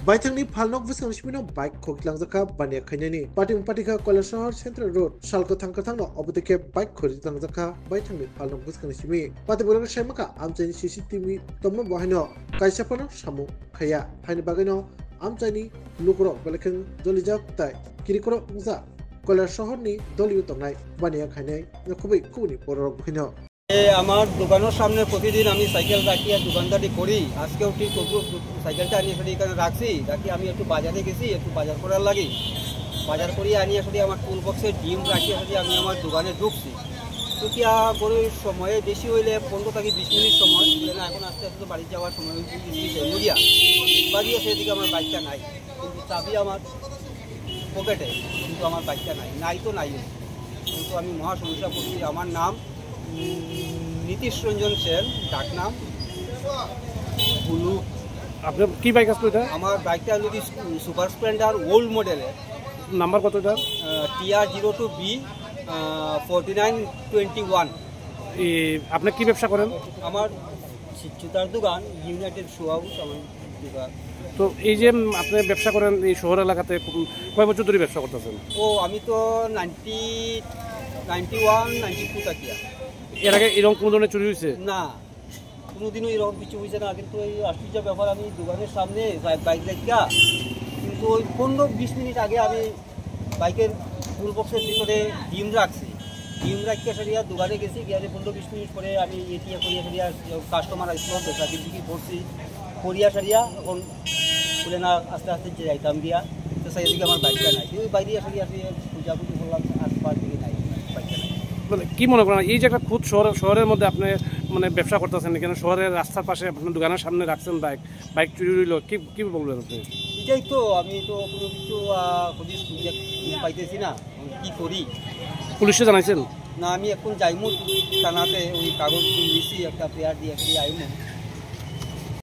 Baitangni Palnok Visang Shimino bike Kokilangzaka Bania Kanyani Pating Patika Kuala Shahar Central Road Shalko Tangkatang Obuteke bike Koritangzaka Baitangni Palnok Visang Shimi Patibura Shamaka Amjani CCTV Tomo Bahino Kaisapano Shamu Kaya Hani Bagano Amjani Lukro Balakan Dolijak Tai Kirikoro Muza Kuala Shahar ni Doliu Tongai Bania Kanyai Nakubi Kuni Poro Buhino আমার দোকানের সামনে প্রতিদিন আমি cycle রাখি আর দোকানদারি করি আজকেও ঠিক সাইকেলটা আনিয়ে সেটি এখানে রাখছি রাখি আমি একটু বাজারে গেছি একটু বাজার করার লাগি বাজার করিয়ে আনিয়ে সেটি আমার টুল বক্সে ডিম রাখি সেটি আমি আমার দোকানে ঢুকছি টুকিয়া গরুর সময়ে বেশি হইলে 15 থেকে 20 মিনিট সময় না এখন আস্তে আস্তে বাড়ি যাওয়ার সময় মুড়িয়া বাড়িয়ে সেদিকে আমার বাইকটা নাই কিন্তু চাবি আমার পকেটে কিন্তু আমার বাইকটা নাই তো নাই কিন্তু আমি মহা সমস্যা পড়ছি আমার নাম নীতিশ রঞ্জন সেন ডাকনাম বুলু। আপনার কি বাইক আসলো এটা? আমার বাইকটা হলো কি সুপার স্প্লেন্ডার ওল্ড মডেলের। নাম্বার কত এটা? TR02B 4921। আপনি কি ব্যবসা করেন? আমার জুতার দোকান ইউনাইটেড শু হাউস আমার দোকান। তো এই যে আপনি ব্যবসা করেন এই শহর এলাকাতে কয় বছর ধরে ব্যবসা করতেছেন? আমি তো 91-92 তাকিয়া। এর আগে এরকম কোনো ধরনের চুরি হয়েছে? না, কোনোদিনও এরকম কিছু হয়েছে না। কিন্তু এই আশ্চর্য ব্যাপার, আমি দোকানের সামনে বাইক রাখিয়া কিন্তু ওই 15-20 মিনিট আগে আমি বাইকের টুল বক্সের ভিতরে ডিম রাখছি। ডিম রাখিয়া সারিয়া দোকানে গেছি, গিয়ে 15-20 মিনিট পরে আমি এটিয়া করিয়া সারিয়া কাস্টমার আসলো, বেচা বিক্রি করছি করিয়া সারিয়া এখন খুলে না আস্তে আস্তে যে যাইতাম দিয়া তো সেই দিকে আমার বাইকটা নাই। ওই বাইরে সারিয়া পূজাপুজি করলাম, আশপাশ দিকে নাই বাইকটা নাই। মানে কি মনে করেন এই যে একটা খুদ শহরের মধ্যে আপনি মানে ব্যবসা করতেছেন, কেন শহরের রাস্তার পাশে আপনার দোকানের সামনে রাখছেন বাইক চুরি হইল, কি বলবেন আপনি? এটাই তো, আমি তো কোনো কিছু পাইতেছি না, কি করি? পুলিশে জানাইছেন? না, আমি এখন যাইমু থানাতে, ওই কাগজ দিয়েছি একটা পেয়ার দিয়ে আইমু।